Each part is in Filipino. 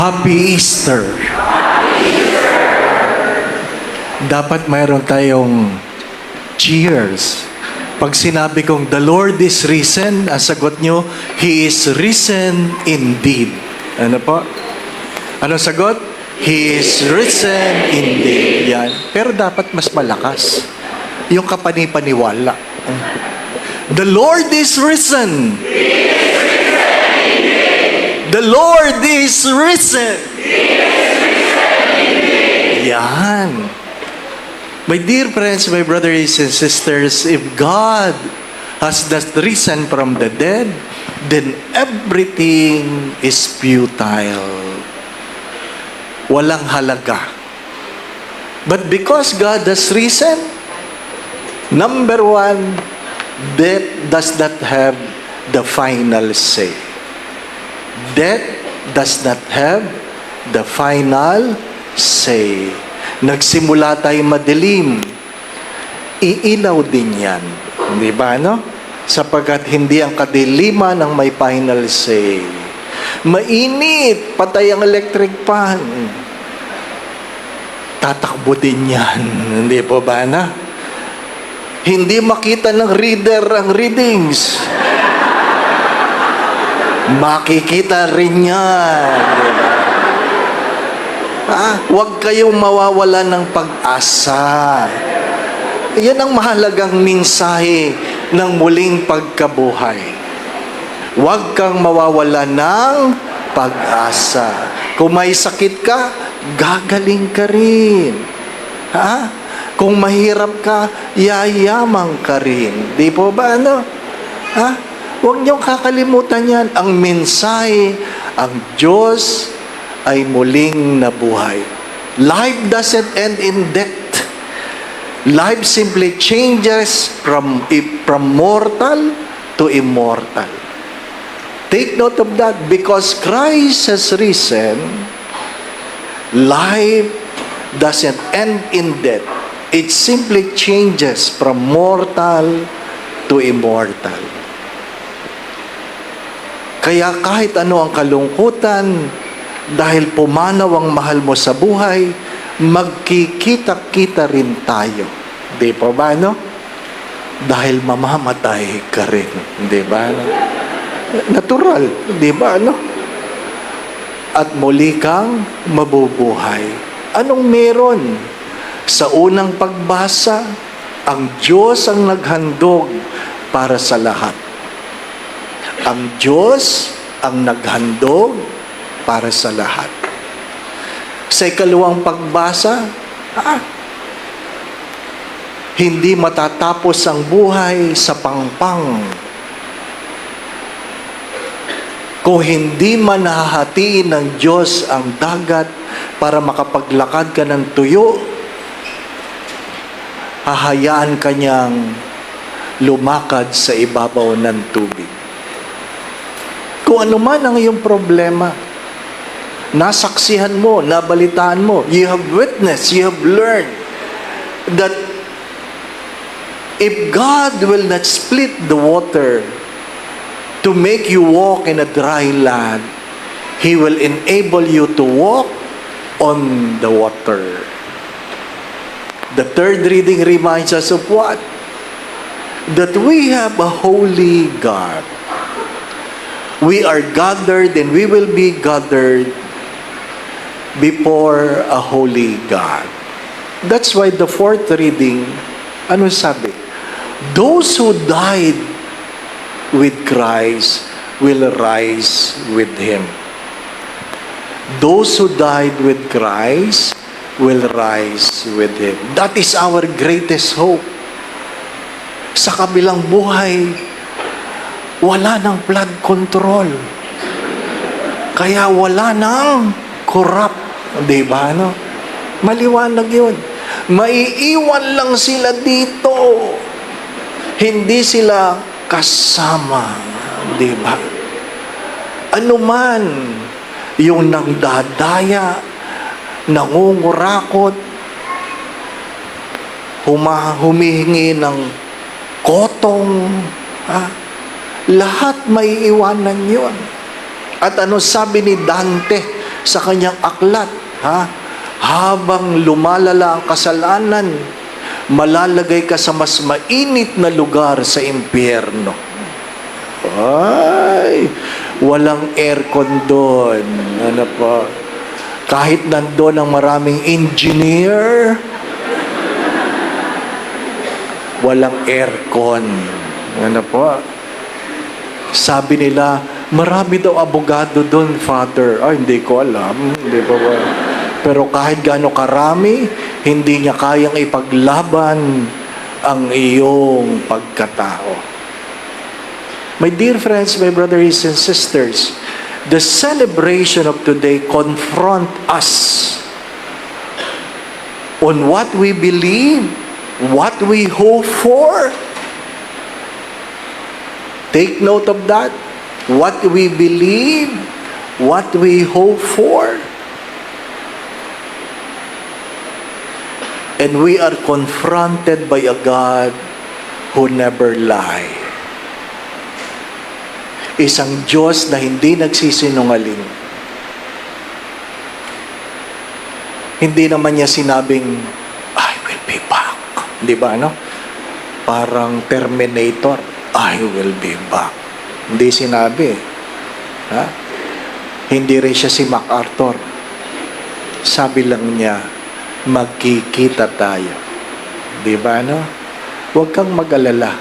Happy Easter! Dapat mayroon tayong cheers. Pag sinabi kong, the Lord is risen, ang sagot nyo, He is risen indeed. Ano po? Ano sagot? He is risen indeed. Yan. Pero dapat mas malakas. Yung kapanipaniwala. The Lord is risen. The Lord is risen. Yan. My dear friends, my brothers and sisters, if God has just risen from the dead, then everything is futile. Walang halaga. But because God has risen, number one, death does not have the final say. Death does not have the final say. Nagsimula tayo madilim, iilaw din yan. Di ba, no? Sapagkat hindi ang kadiliman ang may final say. Mainit, patay ang electric fan. Tatakbo din yan. Hindi po ba, na? Hindi makita ng reader ang readings. Makikita rin yan. Huwag kayong mawawala ng pag-asa. Yan ang mahalagang mensahe ng muling pagkabuhay. Huwag kang mawawala ng pag-asa. Kung may sakit ka, gagaling ka rin. Kung mahirap ka, yayamang ka rin. Di po ba, ano? Huwag niyong kakalimutan yan. Ang mensahe, ang Diyos ay muling nabuhay. Life doesn't end in death. Life simply changes from mortal to immortal. Take note of that. Because Christ has risen, life doesn't end in death. It simply changes from mortal to immortal. Kaya kahit ano ang kalungkutan, dahil pumanaw ang mahal mo sa buhay, magkikita-kita rin tayo. Di pa ba, no? Dahil mamamatay ka rin. Di ba, no? Natural. Di ba, no? At muli kang mabubuhay. Anong meron? Sa unang pagbasa, ang Diyos ang naghandog para sa lahat. Ang Diyos ang naghandog para sa lahat. Sa ikalawang pagbasa, hindi matatapos ang buhay sa pangpang kung hindi man nahahatiin ng Diyos ang dagat para makapaglakad ka ng tuyo, hahayaan ka niyang lumakad sa ibabaw ng tubig. Kung ano man ang iyong problema, nasaksihan mo, nabalitaan mo, you have witnessed, you have learned that if God will not split the water to make you walk in a dry land, He will enable you to walk on the water. The third reading reminds us of what? That we have a holy God. We are gathered and we will be gathered before a holy God. That's why the fourth reading, ano sabi? Those who died with Christ will rise with Him. Those who died with Christ will rise with Him. That is our greatest hope. Sa kabilang buhay, wala ng flood control. Kaya wala ng corrupt. Di ba, no? Maliwanag yun. Maiiwan lang sila dito. Hindi sila kasama. Di ba? Ano man yung nangdadaya, nangungurakot, humihingi ng kotong, lahat may iwanan yun. At ano sabi ni Dante sa kanyang aklat, ha? Habang lumalala ang kasalanan, malalagay ka sa mas mainit na lugar sa impyerno. Ay, walang aircon doon. Ano po? Kahit nandoon ang maraming engineer, walang aircon. Ano po? Sabi nila, marami daw abogado doon, Father. Ay, hindi ko alam. Hindi pa ba? Pero kahit gaano karami, hindi niya kayang ipaglaban ang iyong pagkatao. My dear friends, my brothers and sisters, the celebration of today confront us on what we believe, what we hope for. Take note of that. What we believe, what we hope for. And we are confronted by a God who never lie. Isang Diyos na hindi nagsisinungaling. Hindi naman niya sinabing, I will be back. Di ba, ano? Parang Terminator, I will be back. Hindi sinabi. Ha? Hindi rin siya si MacArthur. Sabi lang niya, magkikita tayo. Di ba, no? Huwag kang mag-alala.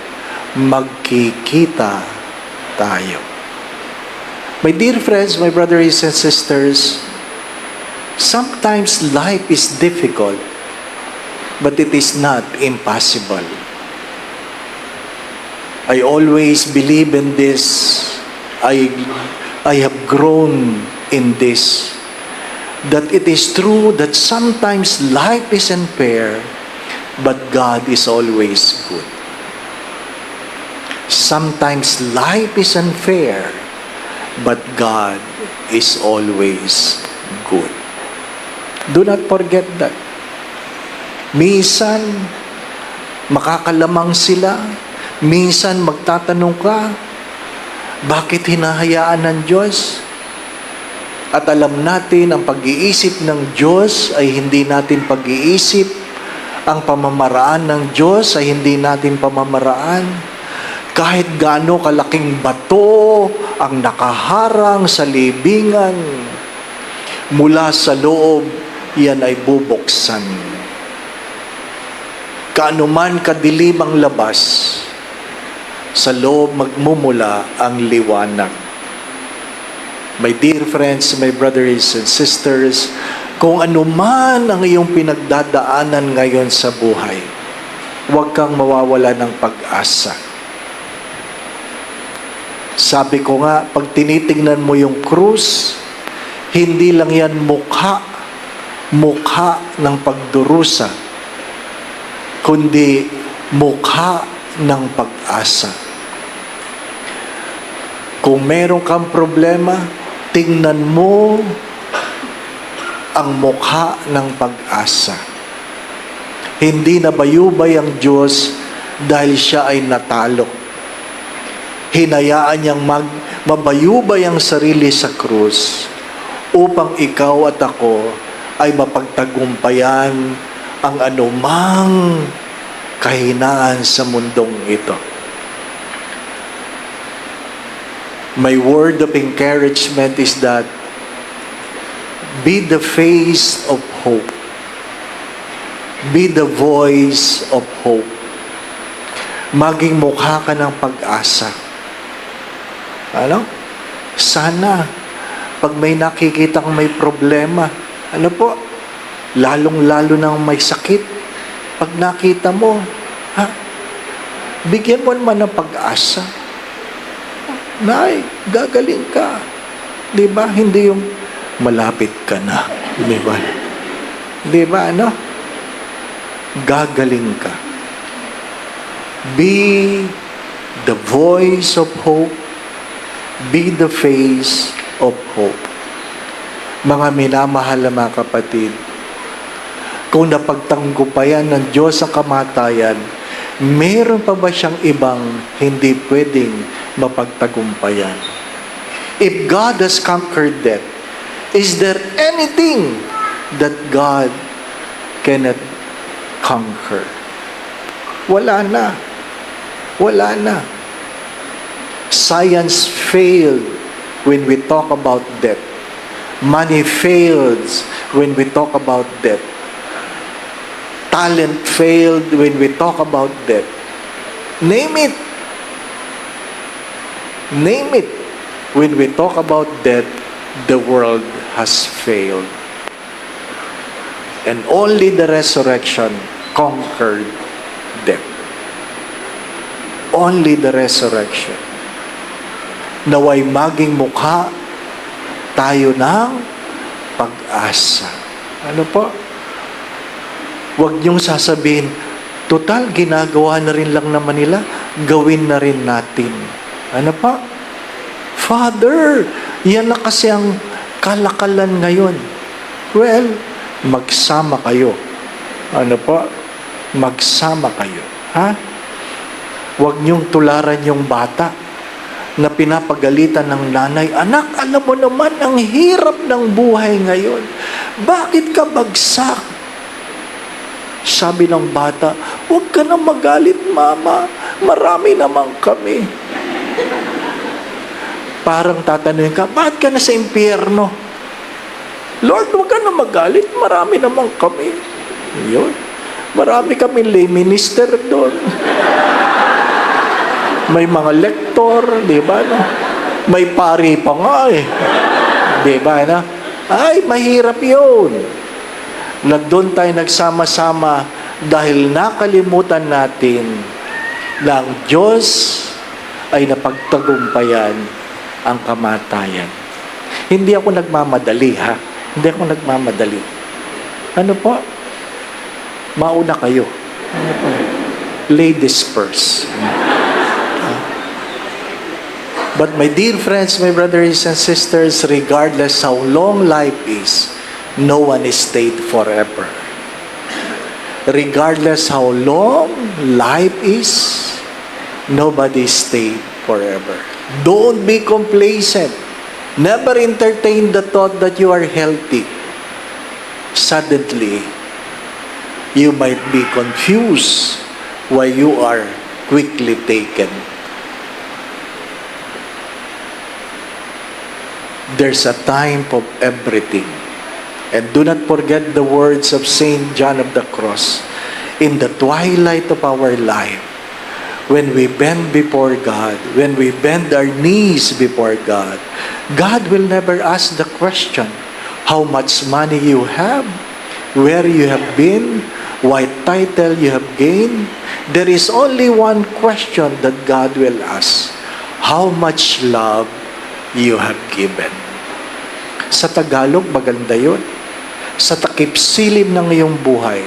Magkikita tayo. My dear friends, my brothers and sisters, sometimes life is difficult, but it is not impossible. I always believe in this. I have grown in this. That it is true that sometimes life is unfair, but God is always good. Sometimes life is unfair, but God is always good. Do not forget that. Minsan, makakalamang sila. Minsan, magtatanong ka, bakit hinahayaan ng Diyos? At alam natin, ang pag-iisip ng Diyos ay hindi natin pag-iisip. Ang pamamaraan ng Diyos ay hindi natin pamamaraan. Kahit gaano kalaking bato ang nakaharang sa libingan, mula sa loob, yan ay bubuksan. Kaano man kadilim ang labas, sa loob magmumula ang liwanag. My dear friends, my brothers and sisters, kung ano man ang iyong pinagdadaanan ngayon sa buhay, huwag kang mawawala ng pag-asa. Sabi ko nga, pag tinitingnan mo yung krus, hindi lang yan mukha ng pagdurusa, kundi mukha ng pag-asa. Kung meron kang problema, tingnan mo ang mukha ng pag-asa. Hindi nabayubay ang Diyos dahil siya ay natalo. Hinayaan niyang mabayubay ang sarili sa krus upang ikaw at ako ay mapagtagumpayan ang anumang kahinaan sa mundong ito. My word of encouragement is that be the face of hope. Be the voice of hope. Maging mukha ka ng pag-asa. Ano? Sana, pag may nakikita kang may problema, ano po, lalong-lalo nang may sakit, pag nakita mo, bigyan mo naman ng pag-asa. Nay, gagaling ka. Di ba? Hindi yung malapit ka na. Di ba? Di ba, ano? Gagaling ka. Be the voice of hope. Be the face of hope. Mga minamahal na mga kapatid, kung napagtanggupayan ng Diyos ang kamatayan, meron pa ba siyang ibang hindi pwedeng mapagtagumpayan? If God has conquered death, Is there anything that God cannot conquer? Wala na. Wala na. Science failed when we talk about death. Money fails when we talk about death. Talent failed when we talk about death. Name it. Name it. When we talk about death, the world has failed. And only the resurrection conquered death. Only the resurrection. Naway maging mukha tayo ng pag-asa. Ano po? Huwag niyong sasabihin, total, ginagawa na rin lang naman nila, gawin na rin natin. Ano pa? Father, yan na kasi ang kalakalan ngayon. Well, magsama kayo. Ano po? Magsama kayo. Ha? Huwag niyong tularan yung bata na pinapagalitan ng nanay. Anak, alam mo naman, ang hirap ng buhay ngayon. Bakit ka bagsak? Sabi ng bata, huwag ka na magalit, mama. Marami naman kami. Parang tatanungin ka, bakit ka na sa impyerno? Lord, huwag ka na magalit. Marami naman kami. Yun. Marami kami lay minister doon. May mga lektor, di ba? No? May pari pa nga eh. Di ba? No? Ay, mahirap yun. Doon tayo nagsama-sama dahil nakalimutan natin na ang Diyos ay napagtagumpayan ang kamatayan. Hindi ako nagmamadali, ha? Hindi ako nagmamadali. Ano po? Mauna kayo. Ano po? Ladies first. But my dear friends, my brothers and sisters, regardless how long life is, no one is stayed forever. Regardless how long life is, nobody stayed forever. Don't be complacent. Never entertain the thought that you are healthy. Suddenly, you might be confused why you are quickly taken. There's a time for everything. And do not forget the words of Saint John of the Cross. In the twilight of our life, when we bend before God, when we bend our knees before God, God will never ask the question, how much money you have, where you have been, what title you have gained. There is only one question that God will ask, how much love you have given. Sa Tagalog, maganda yun. Sa takip silim ng iyong buhay,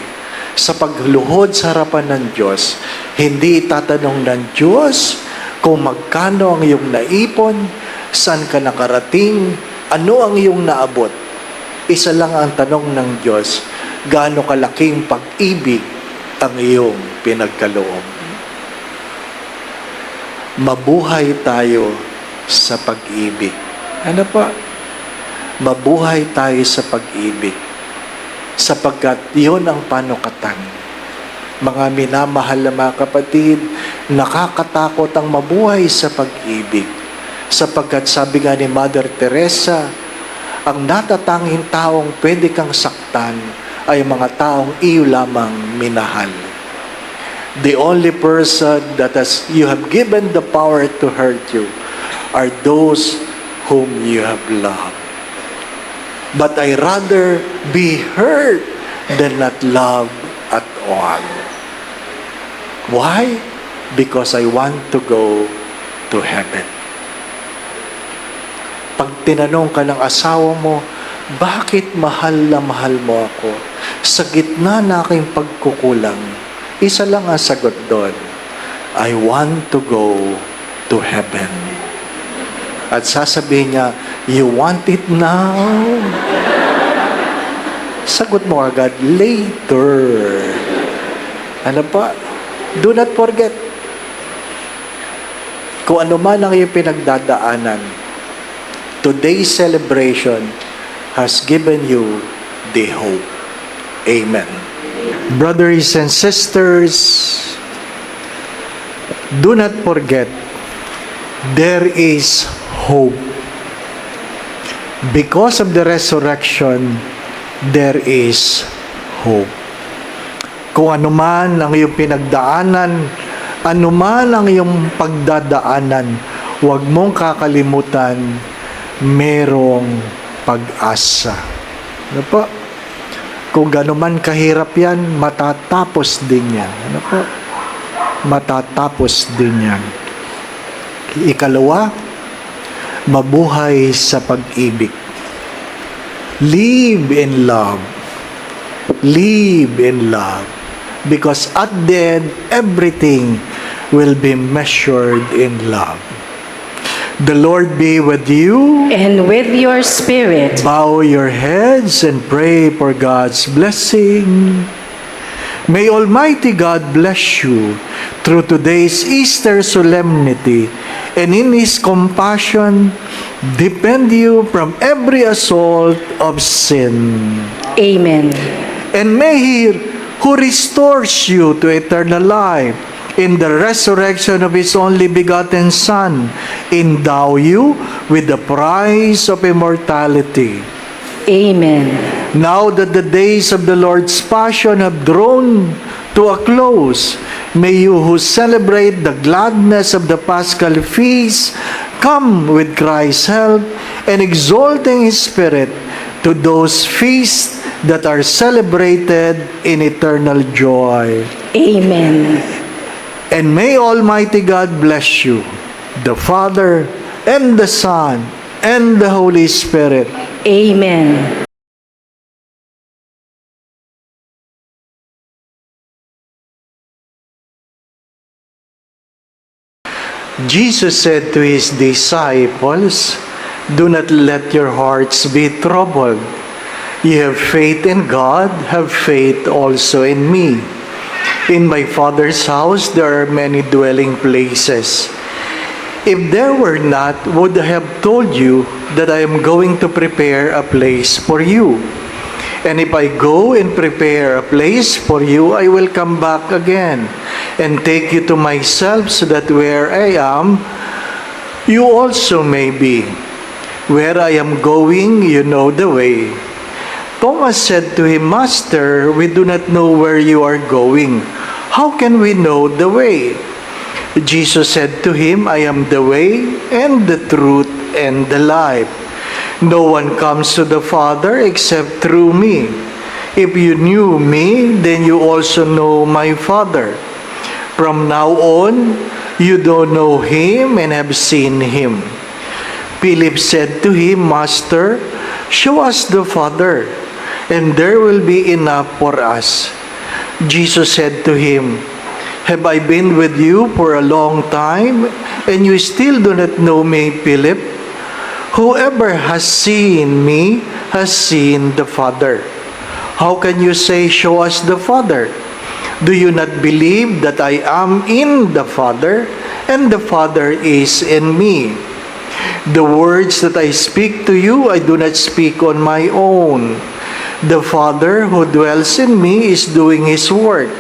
sa pagluhod sa harapan ng Diyos, hindi itatanong ng Diyos kung magkano ang iyong naipon, saan ka nakarating, ano ang iyong naabot. Isa lang ang tanong ng Diyos, gaano kalaking pag-ibig ang iyong pinagkaloob. Mabuhay tayo sa pag-ibig. Ano pa? Mabuhay tayo sa pag-ibig. Sapagkat iyon ang panukatan. Mga minamahal na mga kapatid, nakakatakot ang mabuhay sa pag-ibig. Sapagkat sabi nga ni Mother Teresa, ang natatanging taong pwede kang saktan ay mga taong iyo lamang minahal. The only person that you have given the power to hurt you are those whom you have loved. But I rather be hurt than not love at all. Why? Because I want to go to heaven. Pag tinanong ka ng asawa mo, bakit mahal na mahal mo ako? Sa gitna na aking pagkukulang, isa lang ang sagot doon, I want to go to heaven. At sasabihin niya, you want it now? Sagot mo agad, later. Ano pa? Do not forget. Kung ano man ang iyong pinagdadaanan, today's celebration has given you the hope. Amen. Brothers and sisters, do not forget, there is hope. Because of the resurrection, there is hope. Kung anuman ang iyong pinagdaanan, anuman ang iyong pagdadaanan, huwag mong kakalimutan, merong pag-asa. Ano po? Kung ganuman kahirap yan, matatapos din yan. Ano po? Matatapos din yan. Ikalawa, mabuhay sa pag-ibig. Live in love. Live in love. Because at the end, everything will be measured in love. The Lord be with you. And with your spirit. Bow your heads and pray for God's blessing. May Almighty God bless you through today's Easter solemnity, and in His compassion, defend you from every assault of sin. Amen. And may He who restores you to eternal life in the resurrection of His only begotten Son, endow you with the prize of immortality. Amen. Now that the days of the Lord's Passion have drawn to a close, may you who celebrate the gladness of the Paschal feast come with Christ's help and exalting His Spirit to those feasts that are celebrated in eternal joy. Amen. And may Almighty God bless you, the Father, and the Son, and the Holy Spirit. Amen. Jesus said to His disciples, "Do not let your hearts be troubled. You have faith in God, have faith also in me. In my Father's house there are many dwelling places. If there were not, would I have told you that I am going to prepare a place for you. And if I go and prepare a place for you, I will come back again and take you to myself, so that where I am, you also may be. Where I am going, you know the way." Thomas said to Him, "Master, we do not know where you are going. How can we know the way?" Jesus said to him, "I am the way and the truth and the life. No one comes to the Father except through me. If you knew me, then you also know my Father. From now on, you don't know Him and have seen Him." Philip said to Him, "Master, show us the Father, and there will be enough for us." Jesus said to him, "Have I been with you for a long time, and you still do not know me, Philip? Whoever has seen me has seen the Father. How can you say, 'Show us the Father'? Do you not believe that I am in the Father, and the Father is in me? The words that I speak to you, I do not speak on my own. The Father who dwells in me is doing His work.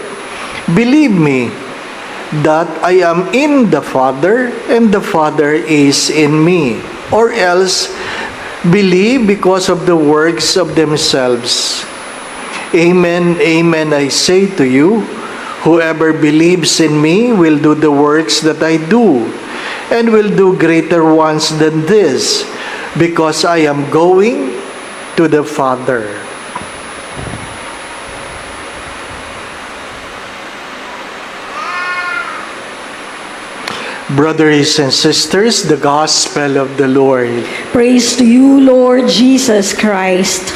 Believe me that I am in the Father, and the Father is in me. Or else, believe because of the works of themselves. Amen, amen, I say to you, whoever believes in me will do the works that I do, and will do greater ones than this, because I am going to the Father." Brothers and sisters, the Gospel of the Lord. Praise to you, Lord Jesus Christ.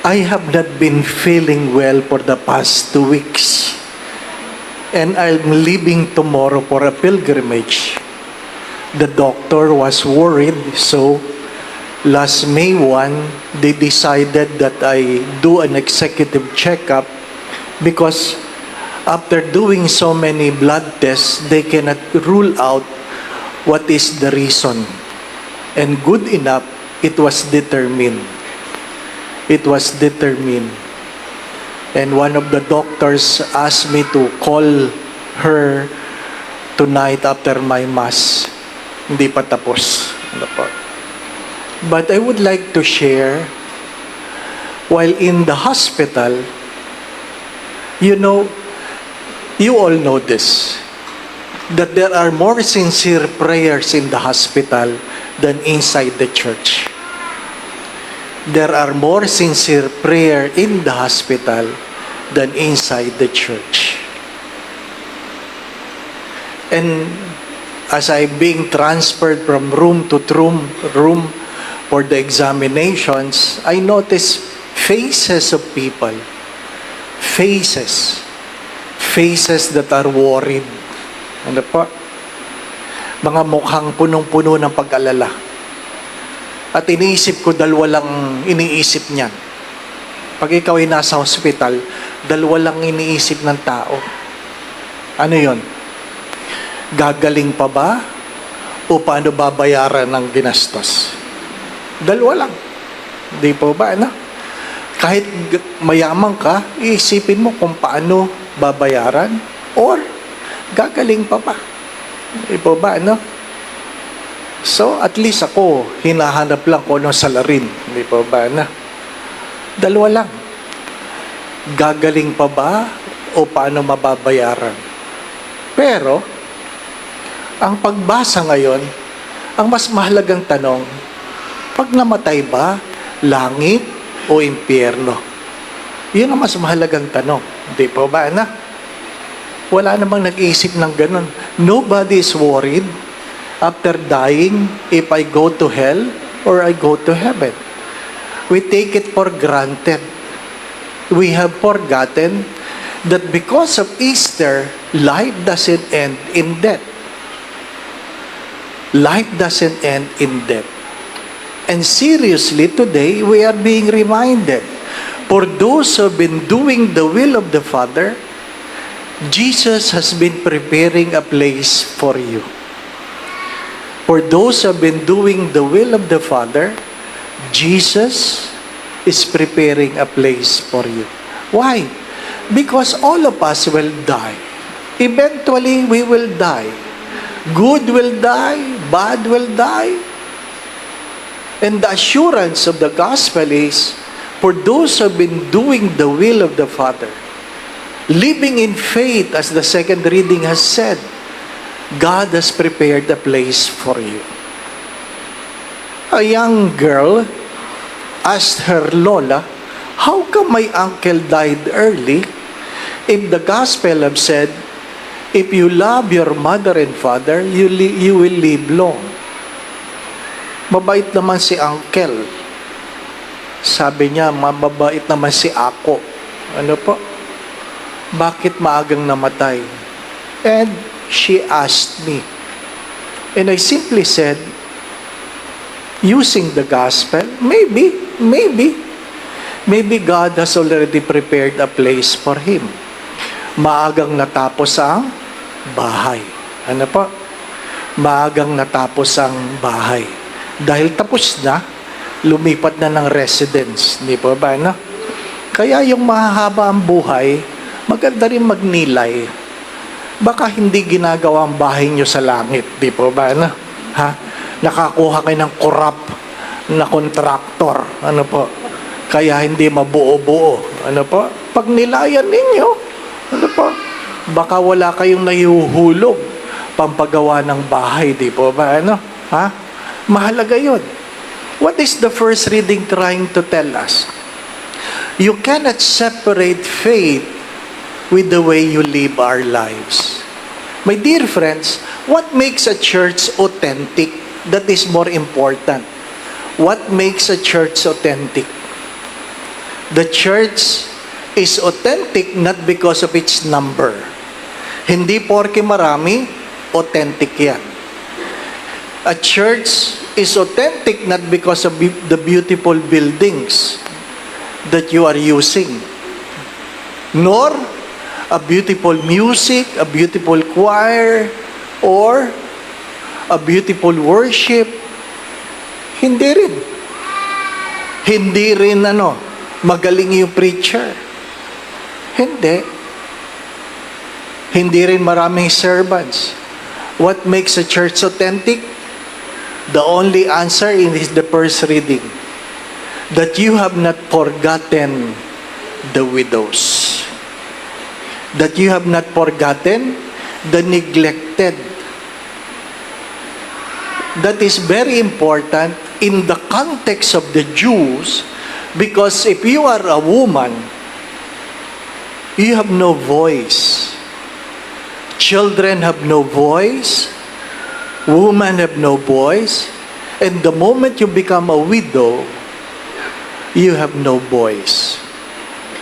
I have not been feeling well for the past 2 weeks, and I'm leaving tomorrow for a pilgrimage. The doctor was worried, so last May 1, they decided that I do an executive checkup because after doing so many blood tests, they cannot rule out what is the reason. And good enough, it was determined. It was determined. And one of the doctors asked me to call her tonight after my mass. Hindi pa tapos. Ano po? But I would like to share, while in the hospital, you all know this, that there are more sincere prayers in the hospital than inside the church. There are more sincere prayer in the hospital than inside the church. And as I'm being transferred from room to room for the examinations, I notice faces of people. Faces that are worried. Ano po? Mga mukhang punong-puno ng pag-alala. At iniisip ko, dalawa lang iniisip niyan. Pag ikaw ay nasa hospital, dalawa lang iniisip ng tao. Ano yon? Gagaling pa ba? O paano babayaran ng ginastos? Dalawa lang. Di po ba, ano? Kahit mayaman ka, iisipin mo kung paano babayaran or gagaling pa ba? Di po ba, ano? So, at least ako, hinahanap lang ko ng salarin. Di po ba, ano? Dalawa lang. Gagaling pa ba o paano mababayaran? Pero, ang pagbasa ngayon, ang mas mahalagang tanong, pag namatay ba, langit o impyerno? Yun ang mas mahalagang tanong. Di po ba, anak? Wala namang nag-iisip ng ganun. Nobody is worried after dying if I go to hell or I go to heaven. We take it for granted. We have forgotten that because of Easter, life doesn't end in death. Life doesn't end in death. And seriously, today, we are being reminded, for those who have been doing the will of the Father, Jesus has been preparing a place for you. For those who have been doing the will of the Father, Jesus is preparing a place for you. Why? Because all of us will die. Eventually, we will die. Good will die, bad will die. And the assurance of the gospel is, for those who have been doing the will of the Father, living in faith, as the second reading has said, God has prepared a place for you. A young girl asked her lola, how come my uncle died early if the gospel have said, if you love your mother and father, you will live long? Mabait naman si uncle. Sabi niya, mababait naman si ako. Ano po? Bakit maagang namatay? And she asked me. And I simply said, using the gospel, maybe God has already prepared a place for him. Maagang natapos ang bahay. Ano po? Maagang natapos ang bahay. Dahil tapos na, lumipat na ng residence. Di po ba, no? Kaya yung mahahaba ang buhay, maganda rin magnilay. Baka hindi ginagawa ang bahay nyo sa langit. Di po ba, no? Ha? Nakakuha kayo ng corrupt na kontraktor. Ano po? Kaya hindi mabuo-buo. Ano po? Pag nilayan ninyo, ano po? Baka wala kayong naihuhulog pampagawa ng bahay. Di po ba, ano? Ha? Mahalaga yun. What is the first reading trying to tell us? You cannot separate faith with the way you live our lives. My dear friends, what makes a church authentic? That is more important. What makes a church authentic? The church is authentic not because of its number. Hindi porke marami, authentic yan. A church is authentic not because of the beautiful buildings that you are using, nor a beautiful music, a beautiful choir, or a beautiful worship. Hindi rin. Hindi rin magaling yung preacher. Hindi. Hindi rin maraming servants. What makes a church authentic? The only answer is the first reading. That you have not forgotten the widows. That you have not forgotten the neglected. That is very important in the context of the Jews, because if you are a woman, you have no voice. Children have no voice. Women have no voice. And the moment you become a widow, you have no voice.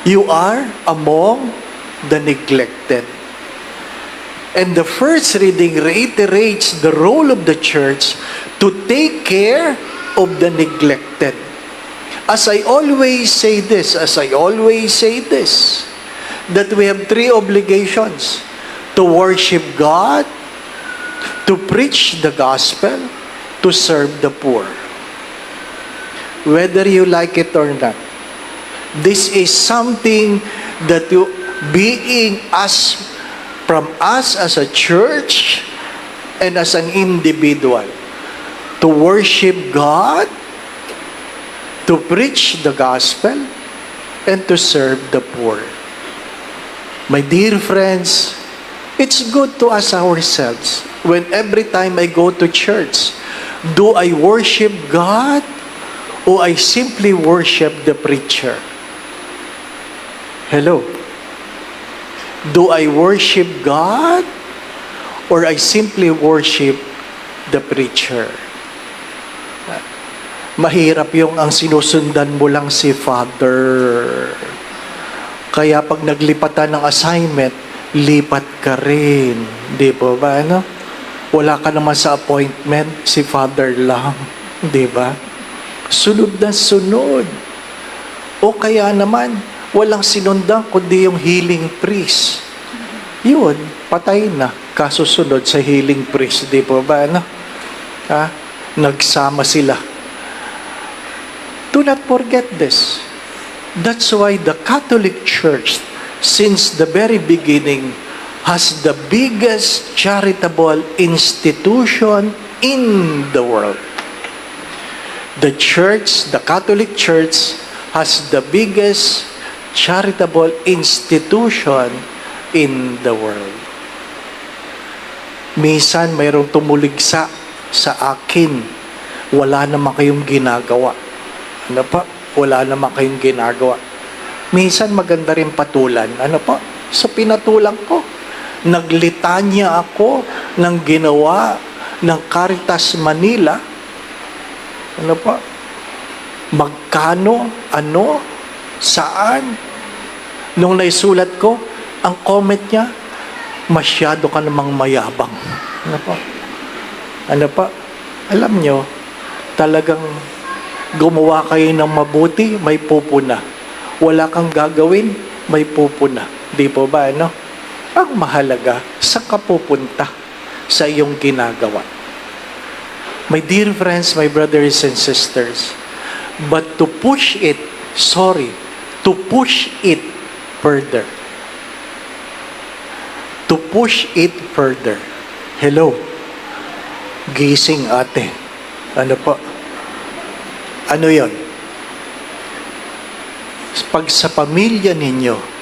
You are among the neglected. And the first reading reiterates the role of the church to take care of the neglected. As I always say this, that we have three obligations: to worship God, to preach the gospel, to serve the poor. Whether you like it or not, this is something that from us as a church and as an individual, to worship God, to preach the gospel, and to serve the poor. My dear friends, it's good to ask ourselves, when every time I go to church, do I worship God or I simply worship the preacher? Hello? Do I worship God or I simply worship the preacher? Mahirap yung ang sinusundan mo lang si Father. Kaya pag naglipatan ng assignment, lipat ka rin. Di ba? Wala ka naman sa appointment, si Father lang. Di ba? Sunod na sunod. O kaya naman, walang sinundan kundi yung healing priest. Yun, patay na. Kasusunod sa healing priest. Di ba? Nagsama sila. Do not forget this. That's why the Catholic Church, since the very beginning, has the biggest charitable institution in the world. The Catholic Church, has the biggest charitable institution in the world. Minsan, mayroong tumuligsa sa akin, wala naman kayong ginagawa. Wala naman kayong ginagawa. Minsan maganda rin patulan. Sa pinatulang ko, naglitanya ako ng ginawa ng Caritas Manila. Magkano, saan? Nung naisulat ko, ang comment niya, masyado ka namang mayabang. Alam nyo, talagang gumawa kayo ng mabuti, may pupuna. Wala kang gagawin, may pupuna. Di po ba, Ang mahalaga, saan ka pupunta sa iyong ginagawa? My dear friends, my brothers and sisters, but to push it further. To push it further. Hello? Gising ate. Ano yon? Pag sa pamilya ninyo,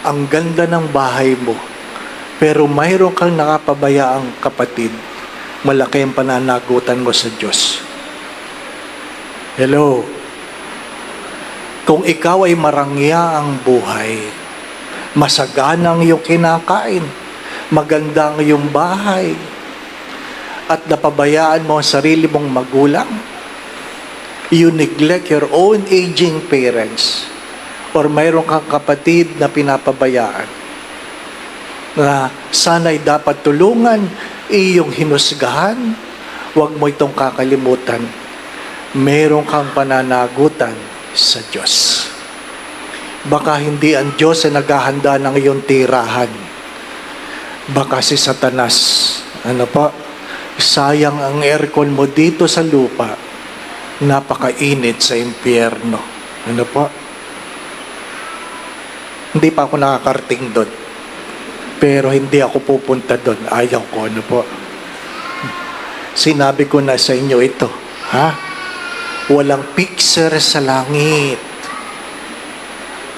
ang ganda ng bahay mo, pero mayroon kang nakapabayaang kapatid, malaki ang pananagutan mo sa Diyos. Hello? Kung ikaw ay marangya ang buhay, masagana ang iyong kinakain, maganda ang iyong bahay, at napabayaan mo ang sarili mong magulang, you neglect your own aging parents, or mayroon kang kapatid na pinapabayaan, na sana'y dapat tulungan, iyong hinusgahan, huwag mo itong kakalimutan. Mayroon kang pananagutan sa Diyos. Baka hindi ang Diyos ay naghahanda ng iyong tirahan. Baka si Satanas, sayang ang aircon mo dito sa lupa, napakainit sa impyerno. Hindi pa ako nakakarating doon. Pero hindi ako pupunta doon. Ayaw ko, Sinabi ko na sa inyo ito, Walang picture sa langit.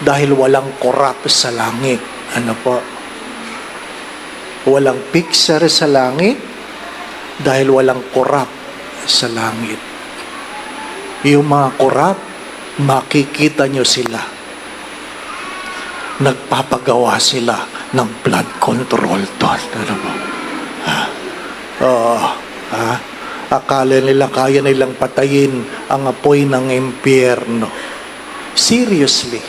Dahil walang korap sa langit. Walang picture sa langit dahil walang korap sa langit. Yung mga korap, makikita nyo sila. Nagpapagawa sila ng blood control doon. Akala nila kaya nilang patayin ang apoy ng impyerno. Seriously,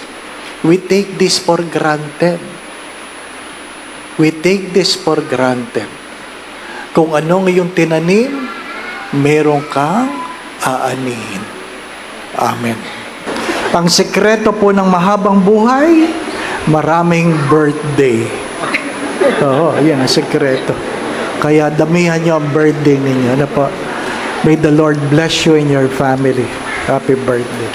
we take this for granted. We take this for granted. Kung anong iyong tinanim, meron kang aanihin. Amen. Ang sekreto po ng mahabang buhay, maraming birthday. Yan ang sekreto. Kaya damihan niyo ang birthday ninyo. May the Lord bless you and your family. Happy birthday.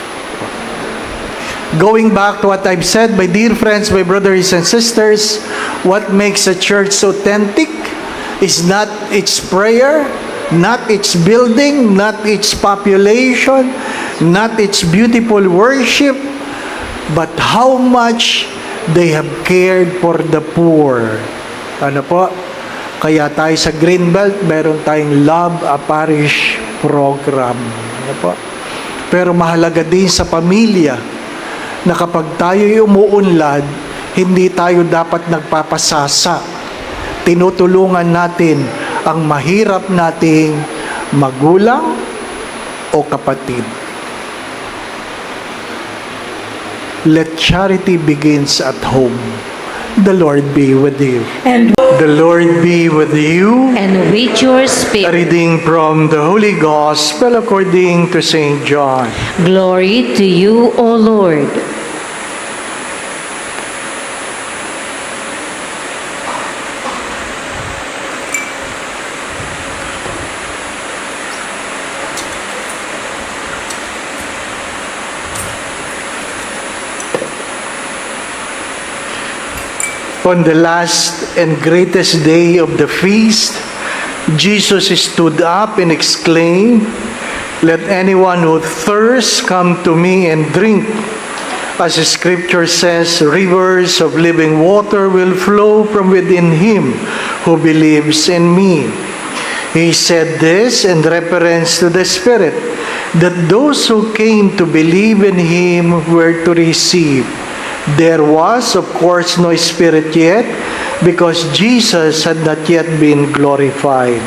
Going back to what I've said, my dear friends, my brothers and sisters, what makes a church authentic is not its prayer, not its building, not its population, not its beautiful worship, but how much they have cared for the poor. Kaya tayo sa Greenbelt, meron tayong Love a Parish program. Pero mahalaga din sa pamilya na kapag tayo'y umuunlad, hindi tayo dapat nagpapasasa. Tinutulungan natin ang mahirap nating magulang o kapatid. Let charity begins at home. The Lord be with you. And The Lord be with you. And with your A spirit. reading from the Holy Gospel according to St. John. Glory to you, O Lord. On the last and greatest day of the feast, Jesus stood up and exclaimed, "Let anyone who thirsts come to me and drink. As the scripture says, rivers of living water will flow from within him who believes in me." He said this in reference to the Spirit, that those who came to believe in him were to receive. There was, of course, no Spirit yet, because Jesus had not yet been glorified.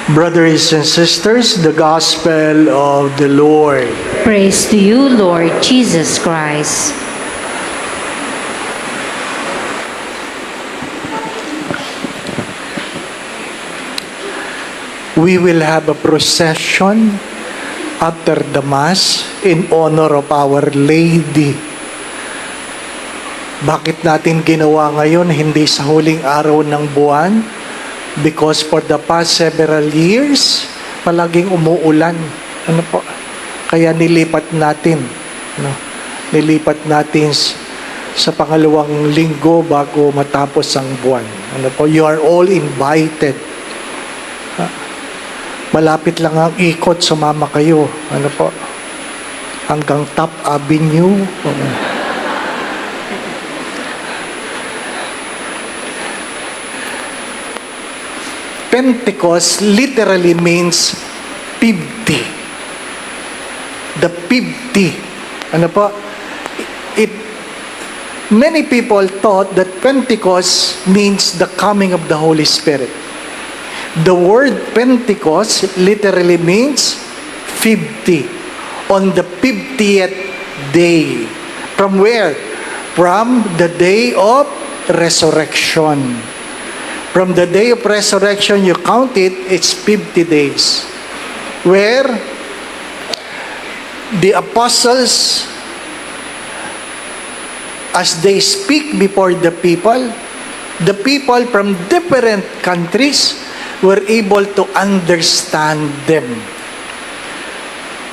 Brothers and sisters, the Gospel of the Lord. Praise to you, Lord Jesus Christ. We will have a procession after the Mass in honor of Our Lady. Bakit natin ginawa ngayon, hindi sa huling araw ng buwan? Because for the past several years, palaging umuulan. Kaya nilipat natin. Nilipat natin sa pangalawang linggo bago matapos ang buwan. You are all invited. Malapit lang ang ikot, sumama kayo. Hanggang Top Avenue. Pentecost literally means 50. The 50. Many people thought that Pentecost means the coming of the Holy Spirit. The word Pentecost literally means 50. On the 50th day. From where? From the day of resurrection. From the day of resurrection, you count it, it's 50 days. where the apostles, as they speak before the people from different countries were able to understand them.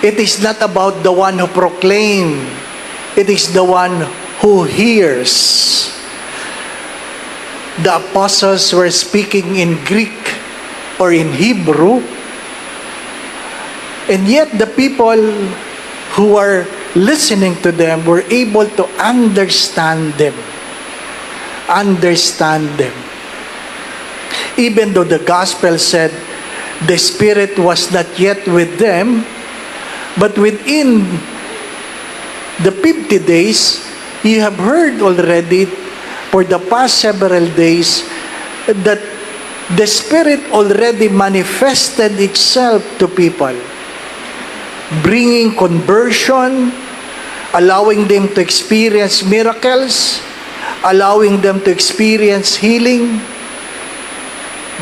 It is not about the one who proclaims, it is the one who hears. The apostles were speaking in Greek or in Hebrew, and yet the people who are listening to them were able to understand them. Understand them. Even though the gospel said the Spirit was not yet with them, but within the 50 days, you have heard already for the past several days that the Spirit already manifested itself to people, bringing conversion, allowing them to experience miracles, allowing them to experience healing.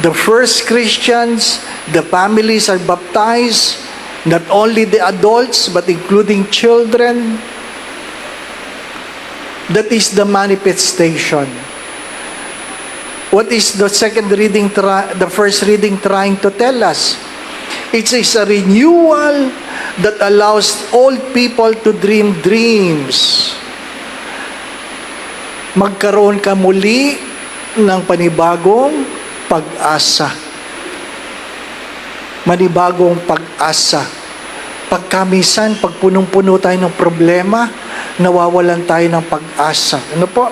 The first Christians, the families are baptized, not only the adults, but including children. That is the manifestation. What is the second reading, the first reading trying to tell us? It is a renewal that allows all people to dream dreams. Magkaroon ka muli ng panibagong pag-asa. Manibagong pag-asa. Pagkamisan, pag punong-puno tayo ng problema, nawawalan tayo ng pag-asa. Ano po?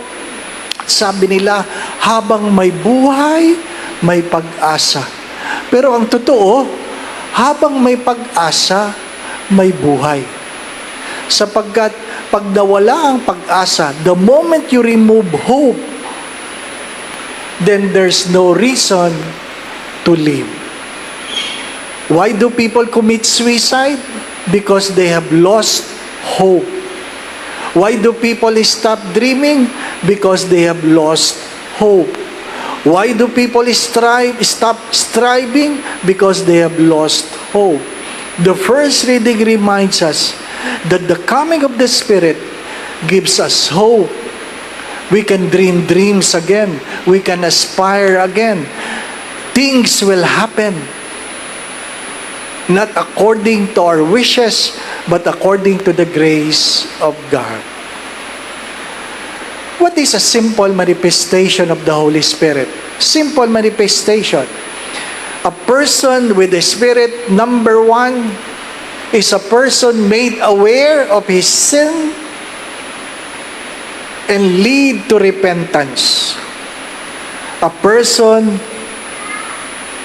Sabi nila, habang may buhay, may pag-asa. Pero ang totoo, habang may pag-asa, may buhay. Sapagkat pag nawala ang pag-asa, the moment you remove hope, then there's no reason to live. Why do people commit suicide? Because they have lost hope. Why do people stop dreaming? Because they have lost hope. Why do people stop striving? Because they have lost hope. The first reading reminds us that the coming of the Spirit gives us hope. We can dream dreams again. We can aspire again. Things will happen. Not according to our wishes, but according to the grace of God. What is a simple manifestation of the Holy Spirit? Simple manifestation. A person with the Spirit, number one, is a person made aware of his sin and lead to repentance. A person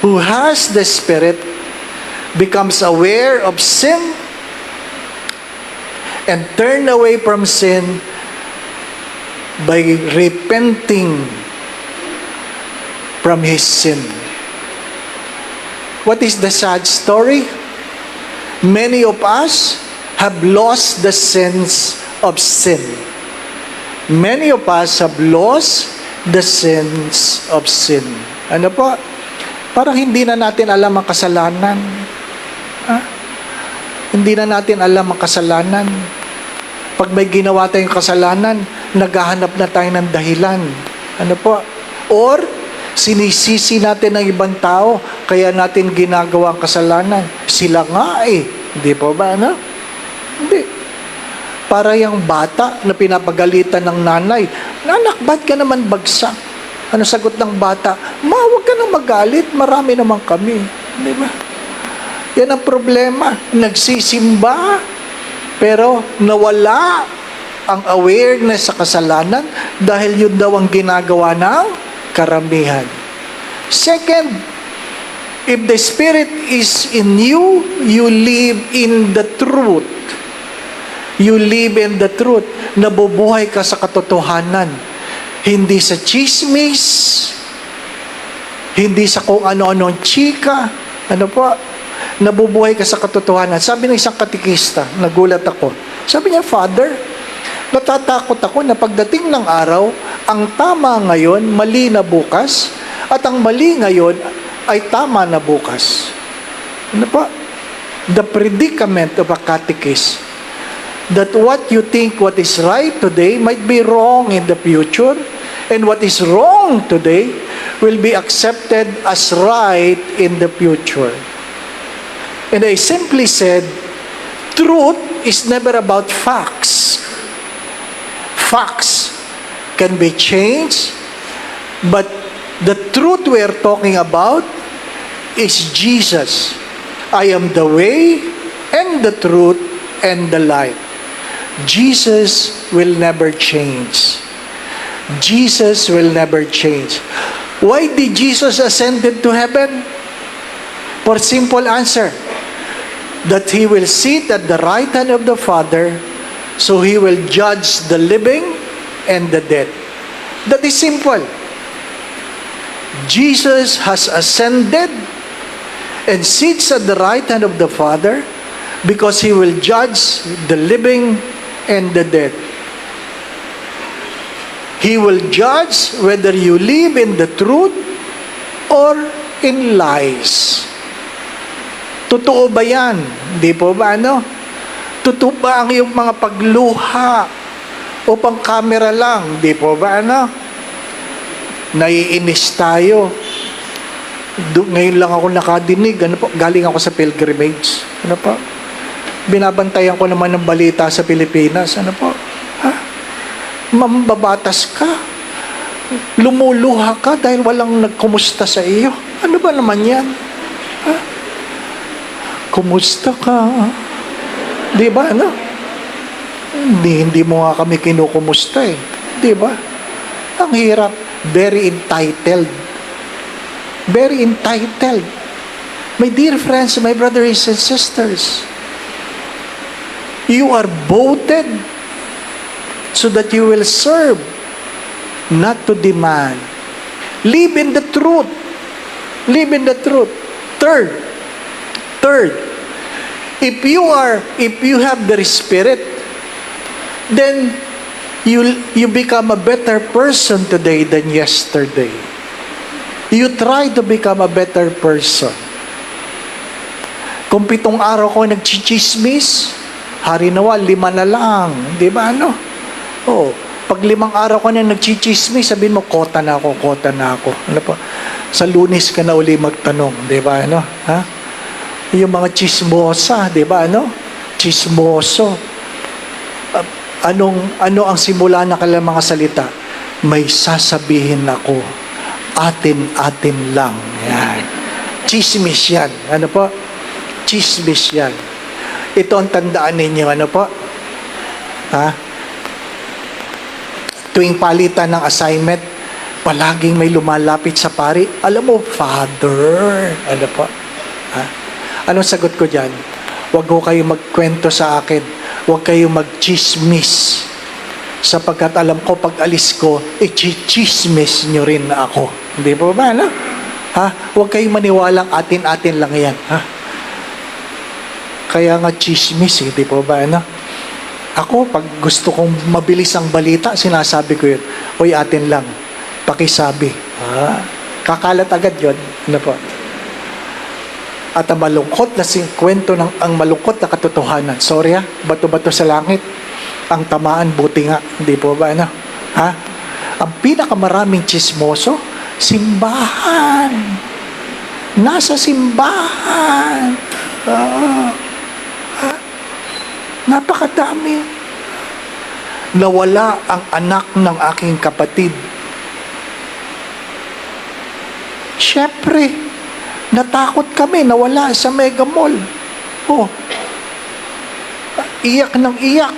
who has the Spirit becomes aware of sin and turn away from sin by repenting from his sin. What is the sad story? Many of us have lost the sense of sin. Many of us have lost the sense of sin. Ano po? Parang hindi na natin alam ang kasalanan. Hindi na natin alam ang kasalanan. Pag may ginawa tayong kasalanan, naghahanap na tayo ng dahilan. Ano po? Or, sinisisi natin ng ibang tao, kaya natin ginagawa ang kasalanan. Sila nga eh. Hindi po ba, ano? Hindi. Para yung bata na pinapagalitan ng nanay, "Anak, ba't ka naman bagsak?" Ano sagot ng bata? "Huwag ka nang magalit, marami naman kami." Di ba? Yan ang problema. Nagsisimba, pero nawala ang awareness sa kasalanan dahil yun daw ang ginagawa ng karamihan. Second, if the Spirit is in you, you live in the truth. You live in the truth. Nabubuhay ka sa katotohanan. Hindi sa chismis, hindi sa kung ano-anong chika. Ano po? Nabubuhay ka sa katotohanan. Sabi ng isang katikista, nagulat ako. Sabi niya, "Father, natatakot ako na pagdating ng araw, ang tama ngayon, mali na bukas, at ang mali ngayon ay tama na bukas." Ano po? the predicament of a catechist. That what you think what is right today might be wrong in the future, and what is wrong today will be accepted as right in the future. And I simply said, truth is never about facts. Facts can be changed, but the truth we are talking about is Jesus. I am the way and the truth and the life. Jesus will never change. Jesus will never change. Why did Jesus ascended to heaven? For simple answer, that He will sit at the right hand of the Father, so He will judge the living and the dead. That is simple. Jesus has ascended and sits at the right hand of the Father because He will judge the living and the dead. He will judge whether you live in the truth or in lies. Totoo ba yan? Di po ba ano? Totoo ba ang iyong mga pagluha o pang camera lang? Di po ba ano? Naiinis tayo. Ngayon lang ako nakadinig. Ano po? Galing ako sa pilgrimage. Ano po? Binabantayan ko naman ng balita sa Pilipinas. Ano po? Ha? Mambabatas ka. Lumuluha ka dahil walang nagkumusta sa iyo. Ano ba naman yan? Ha? Kumusta ka? Di ba? Ano? Hindi mo nga kami kinukumusta eh. Di ba? Ang hirap. Very entitled. Very entitled. My dear friends, my brothers and sisters, you are voted so that you will serve, not to demand. Live in the truth. Live in the truth. Third, if you have the Spirit, then you become a better person today than yesterday. You try to become a better person. Kung 7 araw ko nagchichismis, hari nawa, 5 na lang. Di ba ano? Oh, pag 5 araw ko na nagchichismis, sabihin mo, kota na ako. Ano po? Sa Lunes ka na uli magtanong. Di ba ano? Ha? Yung mga chismosa, di ba ano? Chismoso. Ano ang simula na kailang mga salita? May sasabihin ako. Atin lang. Yan. Chismis yan. Ano po? Chismis yan. Ito ang tandaan ninyo. Ano po? Ha? Tuwing palitan ng assignment, palaging may lumalapit sa pari. Alam mo, Father. Ano po? Ha? Anong sagot ko dyan? Huwag ko kayo magkwento sa akin. Huwag kayo magchismis. Sapagkat alam ko, pag alis ko, i-chismis nyo rin na ako. Hindi po ba, no? Ha? Huwag kayong maniwalang atin lang yan. Ha? Kaya nga chismis, hindi po ba, no? Ako, pag gusto kong mabilis ang balita, sinasabi ko yun, uy, atin lang. Pakisabi. Ha? Kakalat agad yun. Ano po? At ang malungkot na kwento ang malungkot na katotohanan. Sorry ha, bato-bato sa langit. Ang tamaan, buti nga. Hindi po ba, ano? Ha? Ang pinakamaraming chismoso, simbahan. Nasa simbahan. Ha? Napakadami. Nawala ang anak ng aking kapatid. Siyempre, natakot kami, nawala sa Mega Mall. Oh, iyak ng iyak.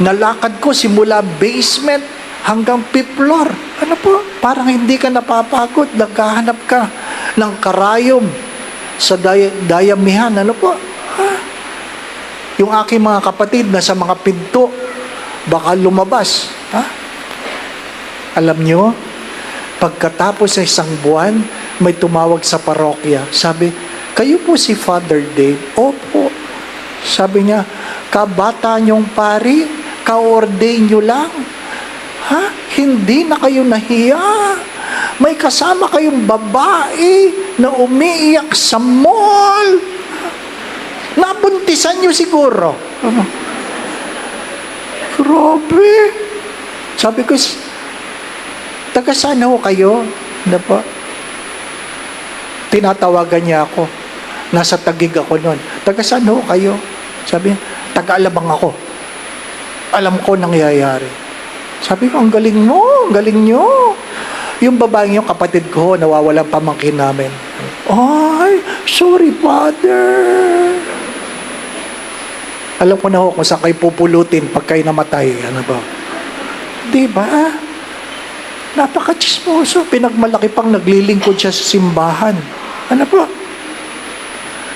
Nalakad ko simula basement hanggang 5th floor. Ano po? Parang hindi ka napapagod. Naghahanap ka ng karayom sa dayamihan. Ano po? Ha? Yung aking mga kapatid na sa mga pinto, baka lumabas. Ha? Alam nyo, pagkatapos sa 1 buwan, may tumawag sa parokya. Sabi, kayo po si Father Dave? Opo. Sabi niya, kabata niyong pari, ka-ordain niyo lang. Ha? Hindi na kayo nahiya. May kasama kayong babae na umiiyak sa mall. Nabuntisan niyo siguro. Grabe. Sabi ko, taga saan ho kayo? Ano po? Tinatawagan niya ako. Nasa Taguig ako noon. Taga saan ho kayo? Sabi niya, taga-Alabang ako. Alam ko nangyayari. Sabi ko, ang galing mo, ang galing nyo. Yung babaeng yung kapatid ko, nawawalang pamangkin namin. Ay, sorry, Father. Alam ko na ho kung saan kayo pupulutin pag kayo namatay. Ano ba? Diba? Napaka-chismoso. Pinagmalaki pang naglilingkod siya sa simbahan. Ano po?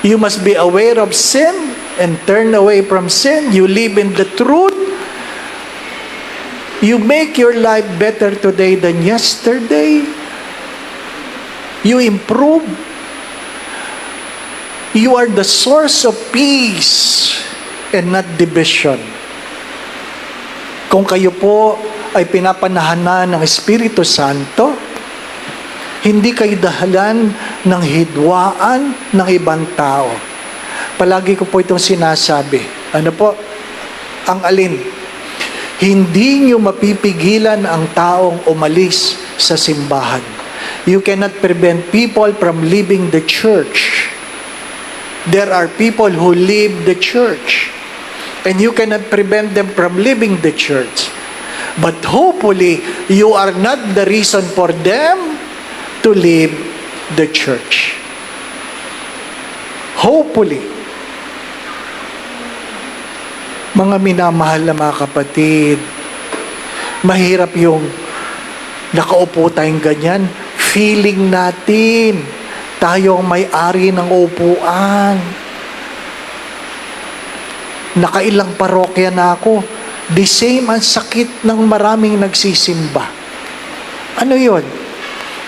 You must be aware of sin and turn away from sin. You live in the truth. You make your life better today than yesterday. You improve. You are the source of peace and not division. Kung kayo po ay pinapanahanan ng Espiritu Santo, hindi kayo dahalan ng hidwaan ng ibang tao. Palagi ko po itong sinasabi. Ano po? Ang alin? Hindi nyo mapipigilan ang taong umalis sa simbahan. You cannot prevent people from leaving the church. There are people who leave the church. And you cannot prevent them from leaving the church. But hopefully, you are not the reason for them to leave the church. Hopefully. Mga minamahal na mga kapatid, mahirap yung nakaupo tayong ganyan. Feeling natin, tayo ang may-ari ng upuan. Nakailang parokya na ako. The same ang sakit ng maraming nagsisimba. Ano yon?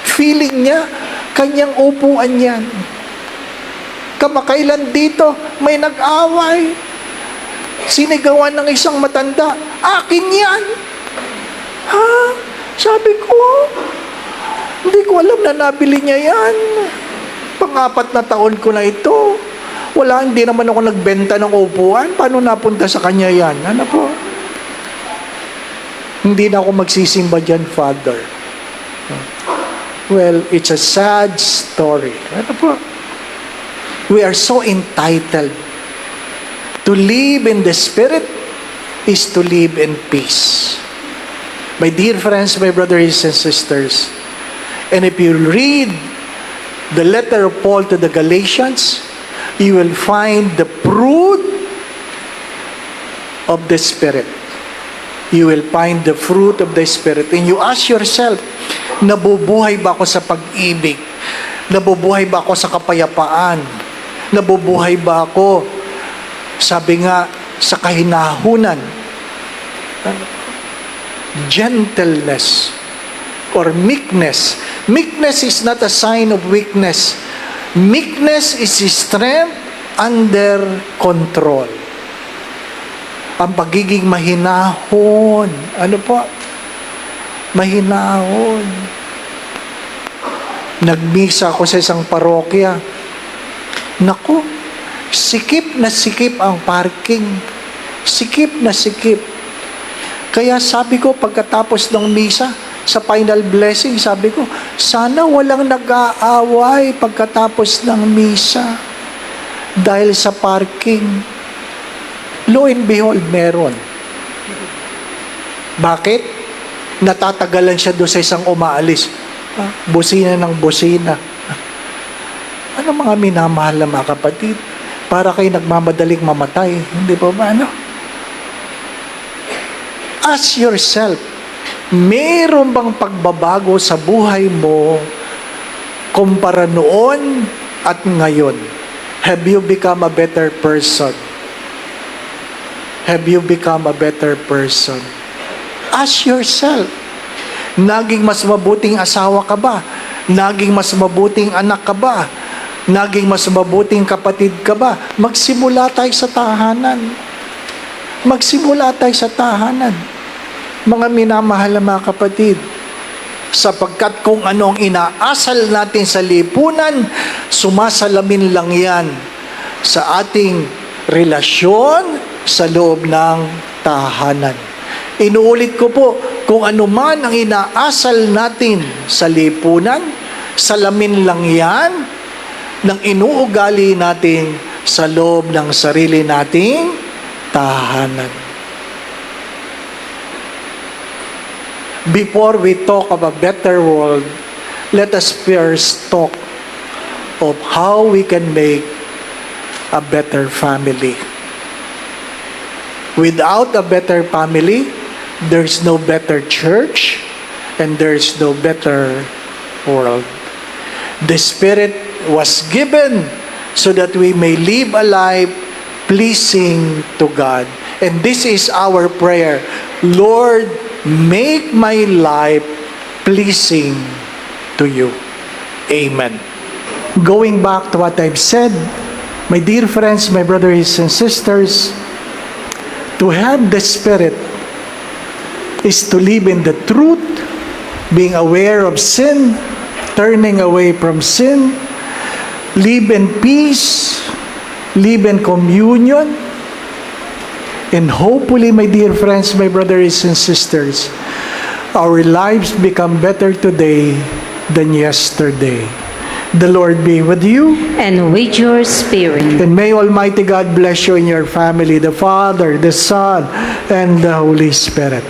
Feeling niya, kanyang upuan yan. Kamakailan dito, may nag-away. Sinigawan ng isang matanda, akin yan. Ha? Sabi ko, hindi ko alam na nabili niya yan. Pang-4 na taon ko na ito. Wala, hindi naman ako nagbenta ng upuan. Paano napunta sa kanya yan? Ano po? Hindi na ako magsisimba dyan, Father. Well, it's a sad story. Ano po? We are so entitled. To live in the Spirit is to live in peace. My dear friends, my brothers and sisters, and if you read the letter of Paul to the Galatians, you will find the fruit of the Spirit. You will find the fruit of the Spirit. And you ask yourself, nabubuhay ba ako sa pag-ibig? Nabubuhay ba ako sa kapayapaan? Nabubuhay ba ako, sabi nga, sa kahinahunan? Gentleness or meekness. Meekness is not a sign of weakness. Meekness is strength under control. Ang pagiging mahinahon. Ano po? Mahinahon. Nagmisa ako sa isang parokya. Naku, sikip na sikip ang parking. Sikip na sikip. Kaya sabi ko, pagkatapos ng misa, sa final blessing, sabi ko, sana walang nag-aaway pagkatapos ng misa dahil sa parking. Lo and behold, meron. Bakit? Natatagalan siya doon sa isang umaalis. Busina ng busina. Ano mga minamahal na mga kapatid? Para kayo nagmamadaling mamatay. Hindi pa ba ano? Ask yourself, meron bang pagbabago sa buhay mo kumpara noon at ngayon? Have you become a better person? Have you become a better person? Ask yourself, naging mas mabuting asawa ka ba? Naging mas mabuting anak ka ba? Naging mas mabuting kapatid ka ba? Magsimula tayo sa tahanan. Magsimula tayo sa tahanan. Mga minamahal na mga kapatid, sapagkat kung ano ang inaasal natin sa lipunan, sumasalamin lang yan sa ating relasyon sa loob ng tahanan. Inuulit ko po, kung ano man ang inaasal natin sa lipunan, salamin lang yan ng inuugali natin sa loob ng sarili nating tahanan. Before we talk of a better world, let us first talk of how we can make a better family. Without a better family, there's no better church and there's no better world. The Spirit was given so that we may live a life pleasing to God. And this is our prayer. Lord, make my life pleasing to you. Amen. Going back to what I've said, my dear friends, my brothers and sisters, to have the Spirit is to live in the truth, being aware of sin, turning away from sin, live in peace, live in communion, and hopefully, my dear friends, my brothers and sisters, our lives become better today than yesterday. The Lord be with you. And with your spirit. And may Almighty God bless you and your family, the Father, the Son, and the Holy Spirit.